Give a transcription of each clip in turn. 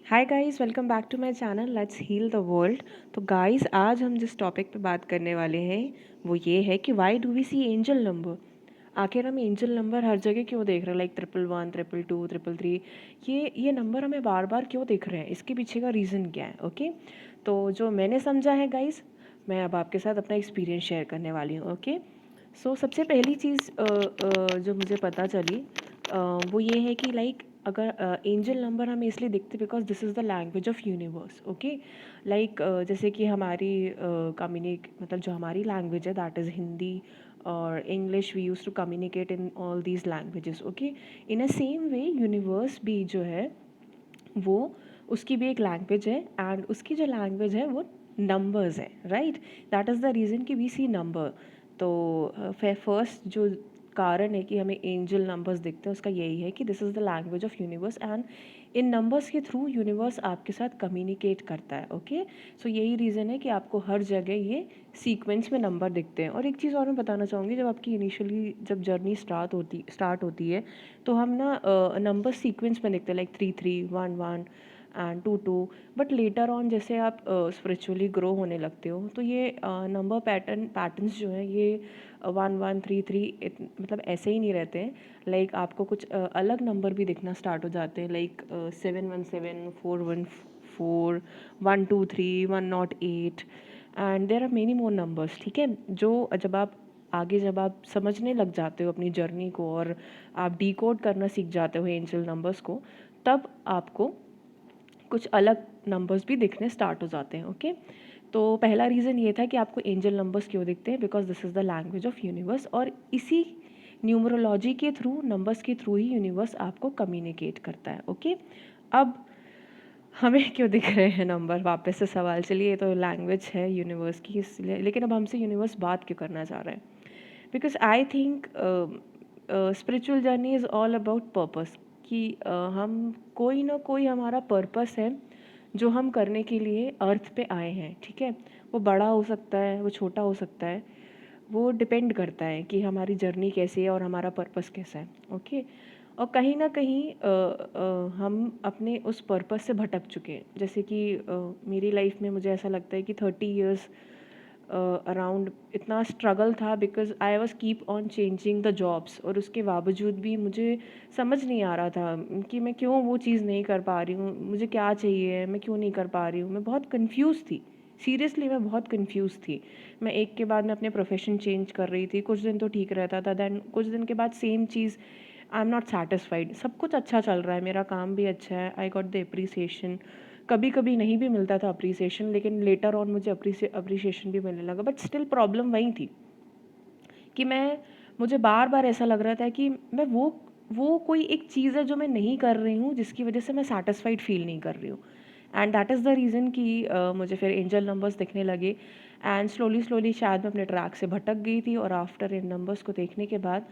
Hi guys, welcome back to my channel let's heal the world. तो guys, आज हम जिस टॉपिक पे बात करने वाले हैं वो ये है कि why do we see angel number. आखिर हम एंजल नंबर हर जगह क्यों देख रहे हैं, लाइक 111, 222, 333। ये नंबर हमें बार बार क्यों दिख रहे हैं, इसके पीछे का रीज़न क्या है? ओके, तो जो मैंने समझा है गाइस, मैं अब आपके साथ अपना एक्सपीरियंस शेयर करने वाली हूँ। ओके, सो सबसे पहली चीज़ जो मुझे पता चली वो ये है कि लाइक अगर एंजल नंबर हमें इसलिए दिखते because this is the language of universe. Okay, like जैसे कि हमारी मतलब जो हमारी लैंग्वेज है दैट इज़ हिंदी और English, we use to communicate in all these languages. Okay, in a same way universe भी जो है वो उसकी भी एक लैंग्वेज है एंड उसकी जो लैंग्वेज है वो नंबर्स है, right? That is the reason कि वी सी नंबर। तो फर्स्ट जो कारण है कि हमें एंजल नंबर्स दिखते हैं उसका यही है कि this is the language of universe and in numbers के थ्रू यूनिवर्स आपके साथ कम्युनिकेट करता है। ओके, सो यही रीज़न है कि आपको हर जगह ये सीक्वेंस में नंबर दिखते हैं। और एक चीज़ और मैं बताना चाहूँगी, जब आपकी इनिशियली जब जर्नी स्टार्ट होती है तो हम ना नंबर सीक्वेंस में देखते हैं, like 3 3 1 1 and 2 2। But later on जैसे आप स्पिरिचुअली ग्रो होने लगते हो तो ये नंबर पैटर्न्स जो हैं ये 1 1 3 3 मतलब ऐसे ही नहीं रहते हैं। लाइक आपको कुछ अलग नंबर भी दिखना स्टार्ट हो जाते हैं, like 7 1 7 4 1 4 1 2 3 1 0 8 and there are many more numbers. ठीक है, जो जब आप समझने लग जाते हो अपनी जर्नी को और आप डिकोड करना सीख जाते हो एंजल नंबर्स को, तब आपको कुछ अलग नंबर्स भी दिखने स्टार्ट हो जाते हैं। ओके, तो पहला रीज़न ये था कि आपको एंजल नंबर्स क्यों दिखते हैं, because this is the language of universe और इसी न्यूमरोलॉजी के थ्रू, नंबर्स के थ्रू ही यूनिवर्स आपको कम्युनिकेट करता है। ओके, अब हमें क्यों दिख रहे हैं नंबर, वापस से सवाल। चलिए, ये तो लैंग्वेज है यूनिवर्स की इसलिए, लेकिन अब हमसे यूनिवर्स बात क्यों करना चाह रहा है? Because I think spiritual journey is all about purpose. कि हम कोई ना कोई हमारा पर्पस है जो हम करने के लिए अर्थ पे आए हैं। ठीक है, वो बड़ा हो सकता है, वो छोटा हो सकता है, वो डिपेंड करता है कि हमारी जर्नी कैसी है और हमारा पर्पस कैसा है। ओके, और कहीं ना कहीं हम अपने उस पर्पस से भटक चुके हैं। जैसे कि मेरी लाइफ में मुझे ऐसा लगता है कि 30 ईयर्स अराउंड इतना स्ट्रगल था because I was keep on changing the jobs, और उसके बावजूद भी मुझे समझ नहीं आ रहा था कि मैं क्यों वो चीज़ नहीं कर पा रही हूँ, मुझे क्या चाहिए, मैं क्यों नहीं कर पा रही हूँ। मैं बहुत कंफ्यूज थी, सीरियसली मैं बहुत कंफ्यूज थी। मैं एक के बाद मैं अपने प्रोफेशन चेंज कर रही थी, कुछ दिन तो ठीक रहता था, दैन कुछ दिन के बाद same cheese, I am not satisfied. सब कुछ अच्छा चल रहा है, मेरा काम भी अच्छा है, आई गॉट द अप्रिसिएशन। कभी कभी नहीं भी मिलता था अप्रिसिएशन, लेकिन लेटर ऑन मुझे अप्रिसिएशन भी मिलने लगा। बट स्टिल प्रॉब्लम वही थी कि मुझे बार बार ऐसा लग रहा था कि मैं वो कोई एक चीज़ है जो मैं नहीं कर रही हूँ, जिसकी वजह से मैं सेटिस्फाइड फील नहीं कर रही हूँ। And that is the reason कि मुझे फिर एंजल नंबर्स दिखने लगे एंड स्लोली स्लोली शायद मैं अपने ट्रैक से भटक गई थी। और आफ्टर इन नंबर्स को देखने के बाद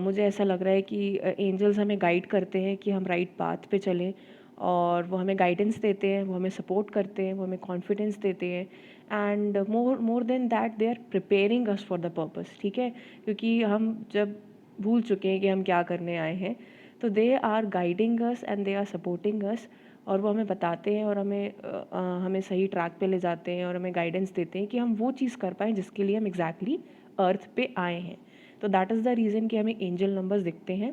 मुझे ऐसा लग रहा है कि एंजल्स हमें गाइड करते हैं कि हम राइट पाथ पे चलें, और वो हमें गाइडेंस देते हैं, वो हमें सपोर्ट करते हैं, वो हमें कॉन्फिडेंस देते हैं and more than that they are preparing us for the purpose. ठीक है, क्योंकि हम जब भूल चुके हैं कि हम क्या करने आए हैं, तो they are guiding us and they are supporting us, और वो हमें बताते हैं और हमें सही ट्रैक पे ले जाते हैं और हमें गाइडेंस देते हैं कि हम वो चीज़ कर पाएँ जिसके लिए हम एग्जैक्टली अर्थ पे आए हैं। तो दैट इज़ द रीज़न कि हमें एंजल नंबर्स दिखते हैं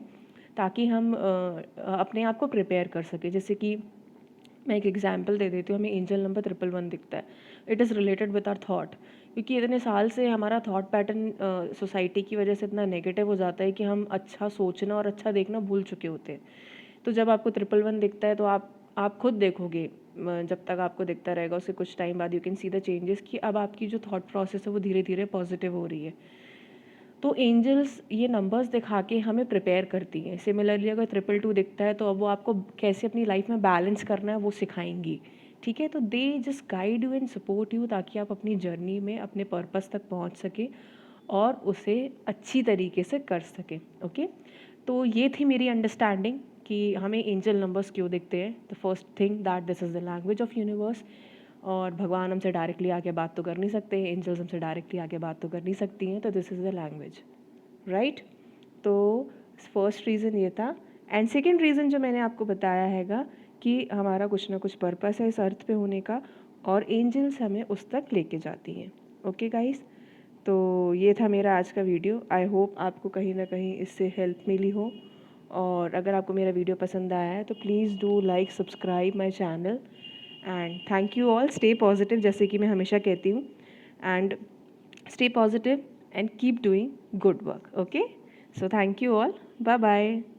ताकि हम अपने आप को प्रिपेयर कर सकें। जैसे कि मैं एक एग्जांपल दे देती हूँ, हमें एंजल नंबर 111 दिखता है। It is related with our thought, क्योंकि इतने साल से हमारा थॉट पैटर्न सोसाइटी की वजह से इतना नेगेटिव हो जाता है कि हम अच्छा सोचना और अच्छा देखना भूल चुके होते हैं। तो जब आपको 111 दिखता है तो आप खुद देखोगे, जब तक आपको दिखता रहेगा उससे कुछ टाइम बाद you can see the changes कि अब आपकी जो थॉट प्रोसेस है वो धीरे धीरे पॉजिटिव हो रही है। तो एंजल्स ये नंबर्स दिखा के हमें प्रिपेयर करती हैं। सिमिलरली अगर 222 दिखता है तो अब वो आपको कैसे अपनी लाइफ में बैलेंस करना है वो सिखाएंगी। ठीक है, तो they just guide you and support you ताकि आप अपनी जर्नी में अपने पर्पस तक पहुंच सके और उसे अच्छी तरीके से कर सकें। ओके, तो ये थी मेरी अंडरस्टैंडिंग कि हमें एंजल नंबर्स क्यों दिखते हैं। The first thing that this is the language of universe, और भगवान हमसे डायरेक्टली आके बात तो कर नहीं सकते, एंजल्स हमसे डायरेक्टली आके बात तो कर नहीं सकती हैं, तो this is the language, right? तो फर्स्ट रीज़न ये था। एंड सेकेंड रीज़न जो मैंने आपको बताया हैगा कि हमारा कुछ ना कुछ पर्पस है इस अर्थ पे होने का, और एंजल्स हमें उस तक लेके जाती हैं। ओके गाइस, तो ये था मेरा आज का वीडियो। आई होप आपको कहीं ना कहीं इससे हेल्प मिली हो, और अगर आपको मेरा वीडियो पसंद आया है तो please do like subscribe my channel, and thank you all. Stay positive, जैसे कि मैं हमेशा कहती हूँ, and stay positive and keep doing good work. Okay, so thank you all. Bye bye.